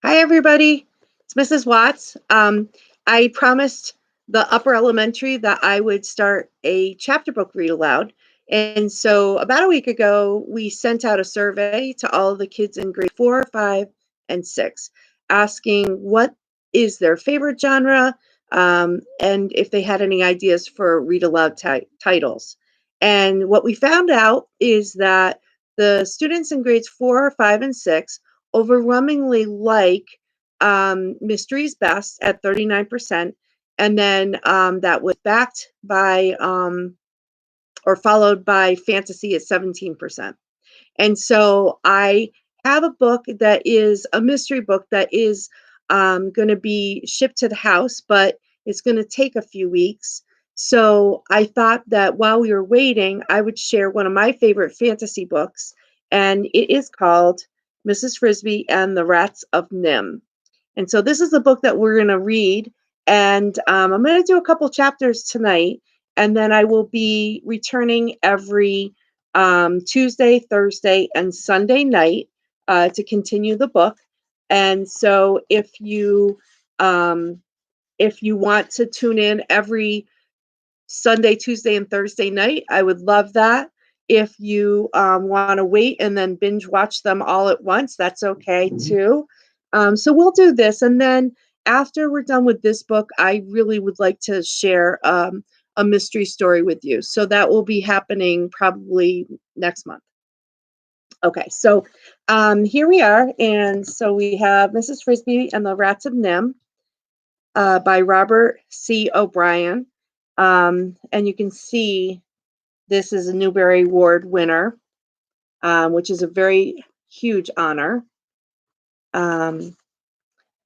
Hi, everybody. It's Mrs. Watts. I promised the upper elementary that I would start a chapter book read aloud. And so about a week ago, we sent out a survey to all of the kids in grade 4, 5, and 6, asking what is their favorite genre, and if they had any ideas for read aloud titles. And what we found out is that the students in grades 4, 5, and 6 overwhelmingly like mysteries best at 39%, and then that was backed by or followed by fantasy at 17%. And so I have a book that is a mystery book that is going to be shipped to the house, but it's going to take a few weeks. So I thought that while we were waiting, I would share one of my favorite fantasy books, and it is called Mrs. Frisby and the Rats of NIMH. And so this is the book that we're going to read, and I'm going to do a couple chapters tonight, and then I will be returning every Tuesday, Thursday, and Sunday night to continue the book. And so if you want to tune in every Sunday, Tuesday, and Thursday night, I would love that. If you want to wait and then binge watch them all at once, that's okay too. So we'll do this. And then after we're done with this book, I really would like to share a mystery story with you. So that will be happening probably next month. Okay, so here we are. And so we have Mrs. Frisby and the Rats of NIMH by Robert C. O'Brien. And you can see this is a Newbery Award winner, which is a very huge honor. And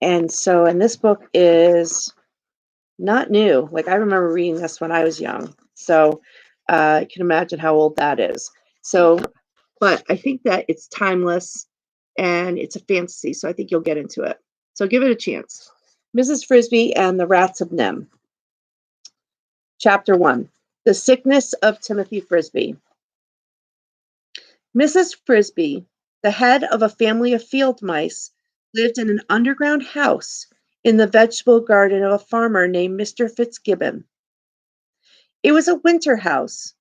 this book is not new. Like, I remember reading this when I was young. So I can imagine how old that is. So, but I think that it's timeless and it's a fantasy. So I think you'll get into it. So give it a chance. Mrs. Frisby and the Rats of NIMH. Chapter 1. The Sickness of Timothy Frisby. Mrs. Frisby, the head of a family of field mice, lived in an underground house in the vegetable garden of a farmer named Mr. Fitzgibbon. It was a winter house,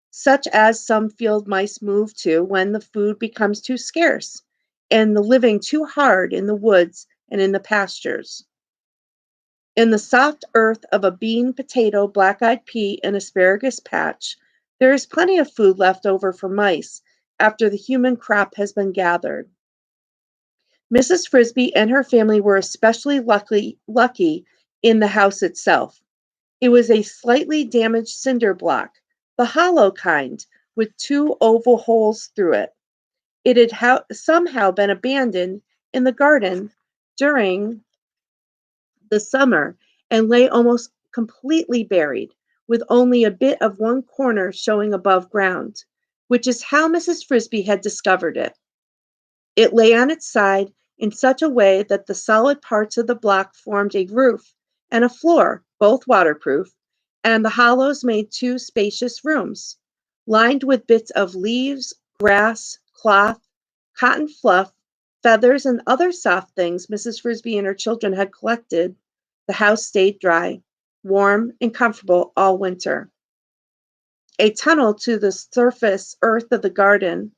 such as some field mice move to when the food becomes too scarce and the living too hard in the woods and in the pastures. In the soft earth of a bean, potato, black-eyed pea, and asparagus patch, there is plenty of food left over for mice after the human crop has been gathered. Mrs. Frisby and her family were especially lucky in the house itself. It was a slightly damaged cinder block, the hollow kind, with 2 oval holes through it. It had somehow been abandoned in the garden during the summer and lay almost completely buried, with only a bit of one corner showing above ground, which is how Mrs. Frisby had discovered it. It lay on its side in such a way that the solid parts of the block formed a roof and a floor, both waterproof, and the hollows made 2 spacious rooms, lined with bits of leaves, grass, cloth, cotton fluff, feathers, and other soft things Mrs. Frisby and her children had collected. The house stayed dry, warm, and comfortable all winter. A tunnel to the surface earth of the garden,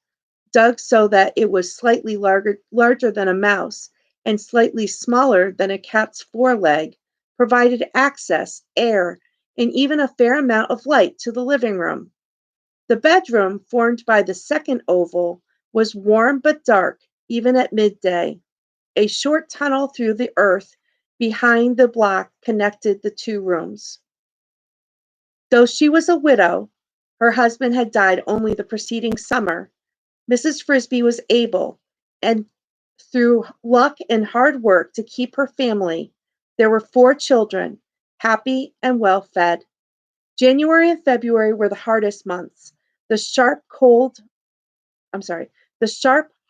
dug so that it was slightly larger than a mouse and slightly smaller than a cat's foreleg, provided access, air, and even a fair amount of light to the living room. The bedroom, formed by the second oval, was warm but dark, even at midday. A short tunnel through the earth behind the block connected the 2 rooms. Though she was a widow, her husband had died only the preceding summer, Mrs. Frisby was able, and through luck and hard work, to keep her family. There were 4 children, happy and well fed. January and February were the hardest months. The sharp,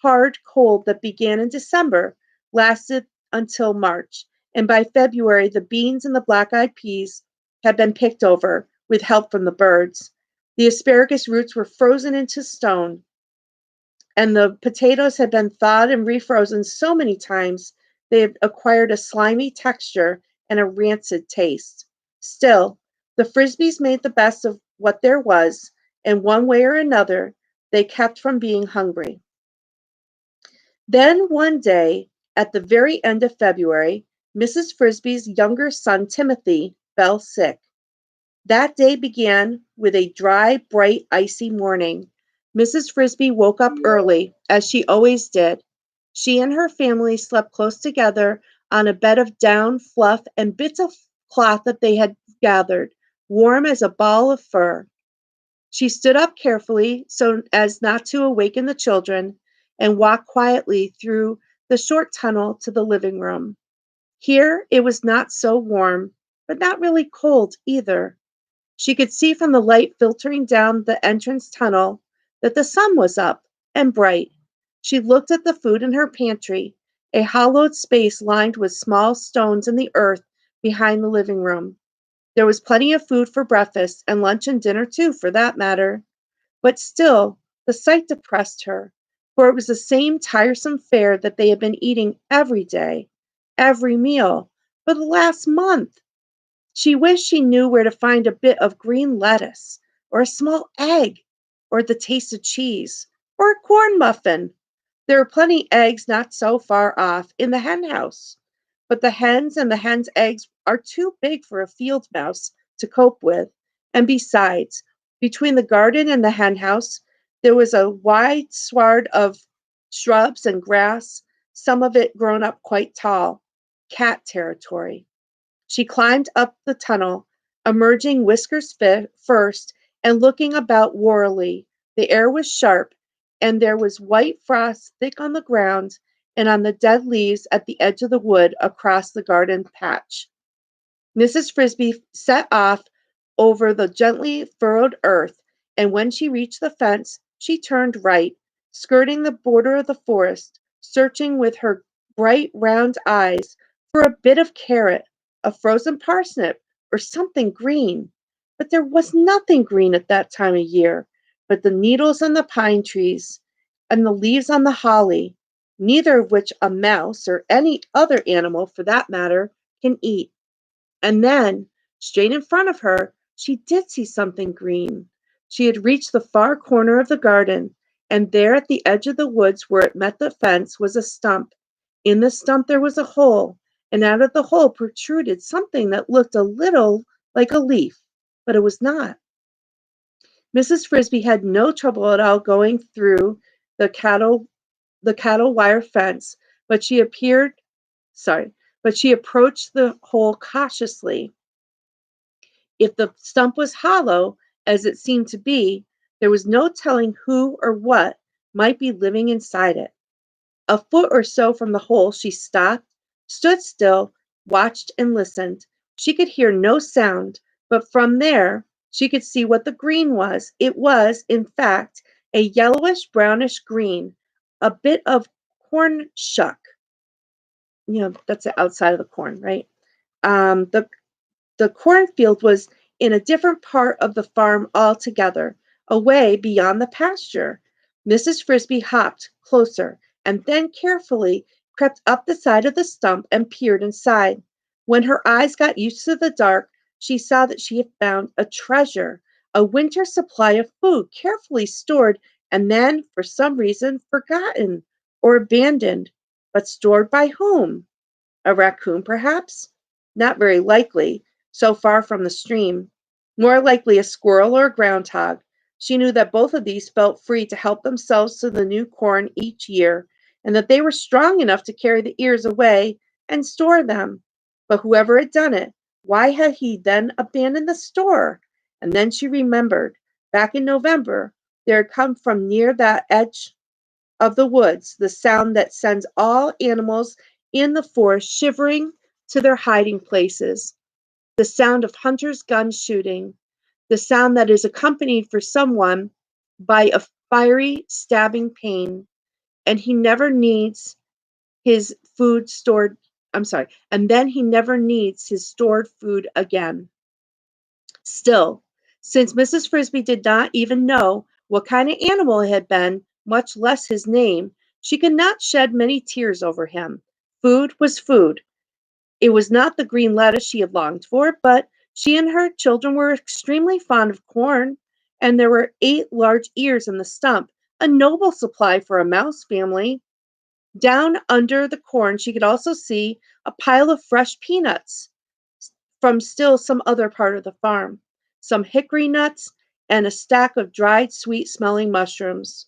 hard cold that began in December lasted until March, and by February the beans and the black-eyed peas had been picked over with help from the birds. The asparagus roots were frozen into stone, and the potatoes had been thawed and refrozen so many times they had acquired a slimy texture and a rancid taste. Still, the Frisbees made the best of what there was, and one way or another, they kept from being hungry. Then one day, at the very end of February, Mrs. Frisby's younger son Timothy fell sick. That day began with a dry, bright, icy morning. Mrs. Frisby woke up early, as she always did. She and her family slept close together on a bed of down, fluff, and bits of cloth that they had gathered, warm as a ball of fur. She stood up carefully so as not to awaken the children and walked quietly through the short tunnel to the living room. Here it was not so warm, but not really cold either. She could see from the light filtering down the entrance tunnel that the sun was up and bright. She looked at the food in her pantry, a hollowed space lined with small stones in the earth behind the living room. There was plenty of food for breakfast and lunch and dinner too, for that matter. But still, the sight depressed her, for it was the same tiresome fare that they had been eating every day, every meal, for the last month. She wished she knew where to find a bit of green lettuce, or a small egg, or the taste of cheese, or a corn muffin. There were plenty eggs not so far off in the hen house, but the hens and the hens' eggs are too big for a field mouse to cope with. And besides, between the garden and the hen house, there was a wide sward of shrubs and grass, some of it grown up quite tall, cat territory. She climbed up the tunnel, emerging whiskers first and looking about warily. The air was sharp, and there was white frost thick on the ground and on the dead leaves at the edge of the wood across the garden patch. Mrs. Frisby set off over the gently furrowed earth, and when she reached the fence, she turned right, skirting the border of the forest, searching with her bright round eyes for a bit of carrot, a frozen parsnip, or something green. But there was nothing green at that time of year but the needles on the pine trees and the leaves on the holly, neither of which a mouse, or any other animal for that matter, can eat. And then, straight in front of her, she did see something green. She had reached the far corner of the garden, and there at the edge of the woods where it met the fence was a stump. In the stump there was a hole, and out of the hole protruded something that looked a little like a leaf, but it was not. Mrs. Frisby had no trouble at all going through the cattle the cattle wire fence, but she appeared sorry, but she approached the hole cautiously. If the stump was hollow, as it seemed to be, there was no telling who or what might be living inside it. A foot or so from the hole she stopped, stood still, watched and listened. She could hear no sound, but from there she could see what the green was. It was, in fact, a yellowish brownish green, a bit of corn shuck. That's the outside of the corn, right? The cornfield was in a different part of the farm altogether, away beyond the pasture. Mrs. Frisby hopped closer and then carefully crept up the side of the stump and peered inside. When her eyes got used to the dark, she saw that she had found a treasure, a winter supply of food carefully stored and then, for some reason, forgotten or abandoned. But stored by whom? A raccoon, perhaps? Not very likely, so far from the stream. More likely a squirrel or a groundhog. She knew that both of these felt free to help themselves to the new corn each year, and that they were strong enough to carry the ears away and store them. But whoever had done it, why had he then abandoned the store? And then she remembered, back in November, there had come from near that edge of the woods the sound that sends all animals in the forest shivering to their hiding places, the sound of hunters' gun shooting, the sound that is accompanied for someone by a fiery, stabbing pain, and he never needs his food stored. I'm sorry, and then he never needs his stored food again. Still, since Mrs. Frisby did not even know what kind of animal it had been, much less his name, she could not shed many tears over him. Food was food. It was not the green lettuce she had longed for, but she and her children were extremely fond of corn, and there were 8 large ears in the stump, a noble supply for a mouse family. Down under the corn, she could also see a pile of fresh peanuts from still some other part of the farm, some hickory nuts, and a stack of dried, sweet smelling mushrooms.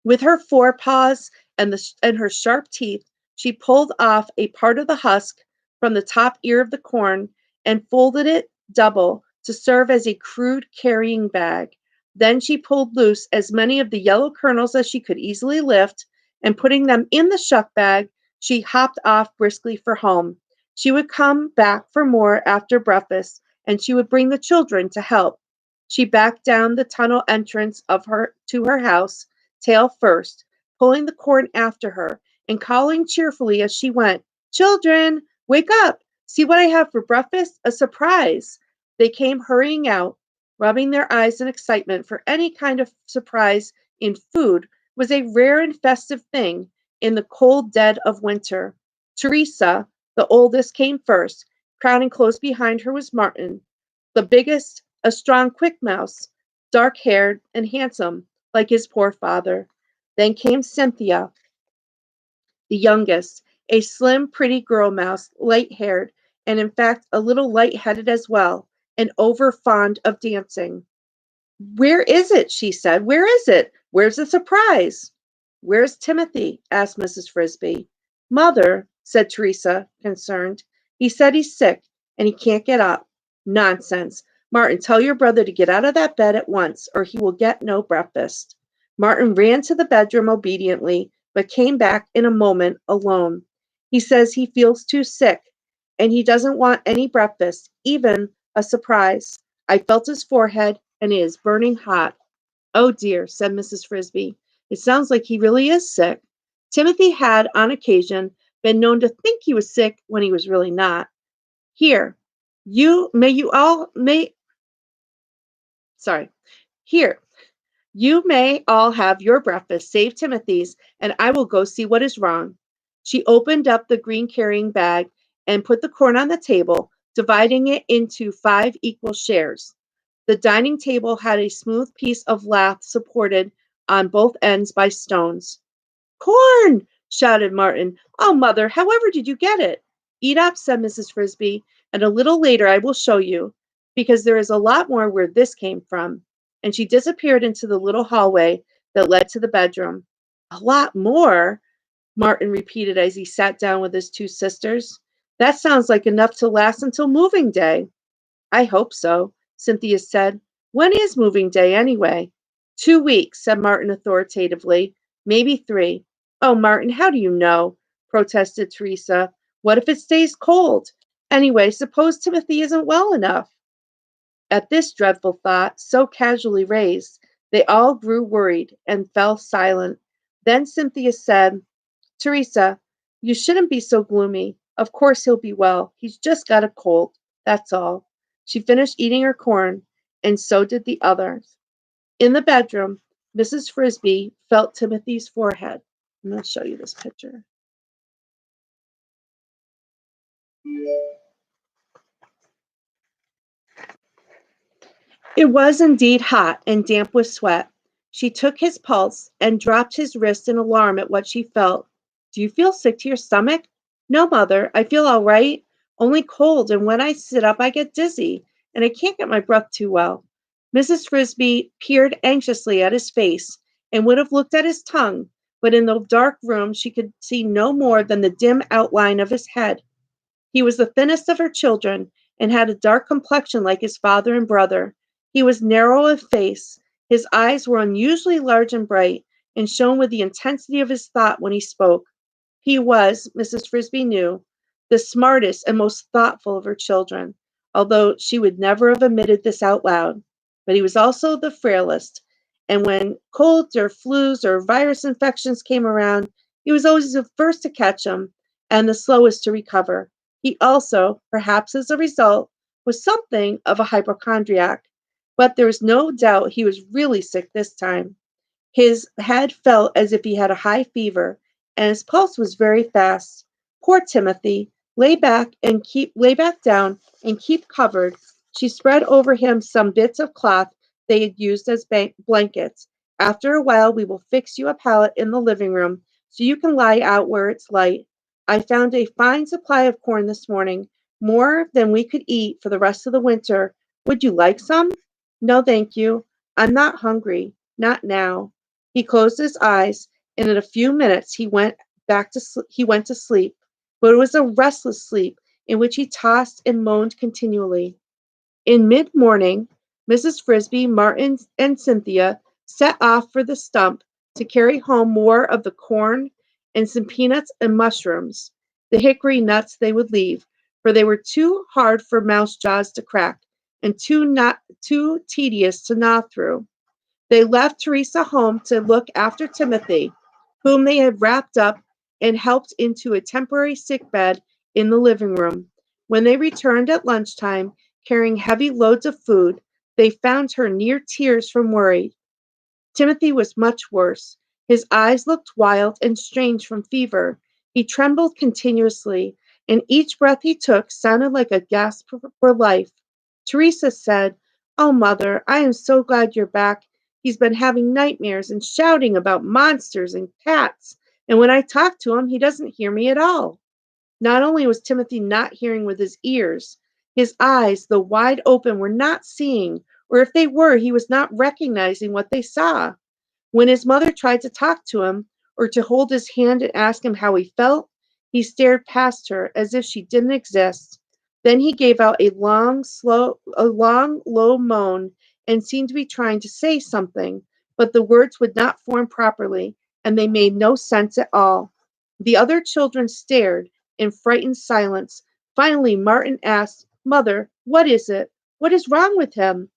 With her forepaws and her sharp teeth, she pulled off a part of the husk from the top ear of the corn and folded it double to serve as a crude carrying bag. Then she pulled loose as many of the yellow kernels as she could easily lift, and putting them in the shuck bag, she hopped off briskly for home. She would come back for more after breakfast, and she would bring the children to help. She backed down the tunnel entrance of her to her house tail first, pulling the corn after her, and calling cheerfully as she went, "Children, wake up! See what I have for breakfast? A surprise!" They came hurrying out, rubbing their eyes in excitement, for any kind of surprise in food was a rare and festive thing in the cold dead of winter. Teresa, the oldest, came first. Crowding close behind her was Martin, the biggest, a strong, quick mouse, dark-haired and handsome, like his poor father. Then came Cynthia, the youngest, a slim, pretty girl mouse, light-haired, and in fact a little light-headed as well, and over fond of dancing. "Where is it?" she said. "Where is it? Where's the surprise?" "Where's Timothy?" asked Mrs. Frisby. "Mother," said Teresa, concerned, "he said he's sick, and he can't get up." "Nonsense! Martin, tell your brother to get out of that bed at once, or he will get no breakfast." Martin ran to the bedroom obediently, but came back in a moment alone. "He says he feels too sick, and he doesn't want any breakfast, even a surprise. I felt his forehead, and it is burning hot." "Oh dear," said Mrs. Frisby. "It sounds like he really is sick." Timothy had, on occasion, been known to think he was sick when he was really not. "Here, you all may sorry. Here, you may all have your breakfast, save Timothy's, and I will go see what is wrong." She opened up the green carrying bag and put the corn on the table, dividing it into 5 equal shares. The dining table had a smooth piece of lath supported on both ends by stones. "Corn!" shouted Martin. "Oh, mother, however did you get it?" "Eat up," said Mrs. Frisby, "and a little later I will show you, because there is a lot more where this came from." And she disappeared into the little hallway that led to the bedroom. "A lot more," Martin repeated as he sat down with his 2 sisters. "That sounds like enough to last until moving day." "I hope so," Cynthia said. "When is moving day, anyway?" "2 weeks," said Martin authoritatively. "Maybe 3." "Oh, Martin, how do you know?" protested Teresa. "What if it stays cold? Anyway, suppose Timothy isn't well enough?" At this dreadful thought, so casually raised, they all grew worried and fell silent. Then Cynthia said, "Teresa, you shouldn't be so gloomy. Of course he'll be well. He's just got a cold. That's all." She finished eating her corn, and so did the others. In the bedroom, Mrs. Frisby felt Timothy's forehead. I'm going to show you this picture. It was indeed hot and damp with sweat. She took his pulse and dropped his wrist in alarm at what she felt. "Do you feel sick to your stomach?" "No, mother, I feel all right, only cold, and when I sit up I get dizzy, and I can't get my breath too well." Mrs. Frisby peered anxiously at his face and would have looked at his tongue, but in the dark room she could see no more than the dim outline of his head. He was the thinnest of her children, and had a dark complexion like his father and brother. He was narrow of face. His eyes were unusually large and bright, and shone with the intensity of his thought when he spoke. He was, Mrs. Frisby knew, the smartest and most thoughtful of her children, although she would never have admitted this out loud. But he was also the frailest, and when colds or flus or virus infections came around, he was always the first to catch them and the slowest to recover. He also, perhaps as a result, was something of a hypochondriac, but there was no doubt he was really sick this time. His head felt as if he had a high fever, and his pulse was very fast. Poor Timothy, lay back down and keep covered. She spread over him some bits of cloth they had used as blankets. After a while we will fix you a pallet in the living room so you can lie out where it's light. I found a fine supply of corn this morning, more than we could eat for the rest of the winter. Would you like some? No, thank you. I'm not hungry. Not now. He closed his eyes, and in a few minutes he went to sleep, but it was a restless sleep in which he tossed and moaned continually. In mid-morning, Mrs. Frisby, Martin, and Cynthia set off for the stump to carry home more of the corn and some peanuts and mushrooms. The hickory nuts they would leave, for they were too hard for mouse jaws to crack and too tedious to gnaw through. They left Teresa home to look after Timothy, whom they had wrapped up and helped into a temporary sick bed in the living room. When they returned at lunchtime, carrying heavy loads of food, they found her near tears from worry. Timothy was much worse. His eyes looked wild and strange from fever. He trembled continuously, and each breath he took sounded like a gasp for life. Teresa said, "Oh, mother, I am so glad you're back. He's been having nightmares and shouting about monsters and cats, and when I talk to him, he doesn't hear me at all." Not only was Timothy not hearing with his ears, his eyes, though wide open, were not seeing, or if they were, he was not recognizing what they saw. When his mother tried to talk to him or to hold his hand and ask him how he felt, he stared past her as if she didn't exist. Then he gave out a long, low moan and seemed to be trying to say something, but the words would not form properly, and they made no sense at all. The other children stared in frightened silence. Finally, Martin asked, "Mother, what is it? What is wrong with him?"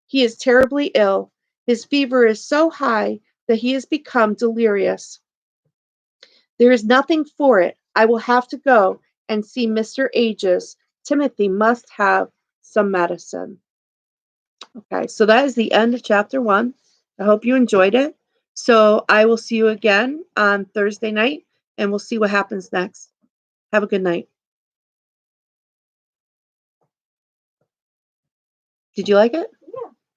"He is terribly ill. His fever is so high that he has become delirious. There is nothing for it. I will have to go and see Mr. Ages. Timothy must have some medicine." Okay, so that is the end of chapter 1. I hope you enjoyed it. So I will see you again on Thursday night, and we'll see what happens next. Have a good night. Did you like it?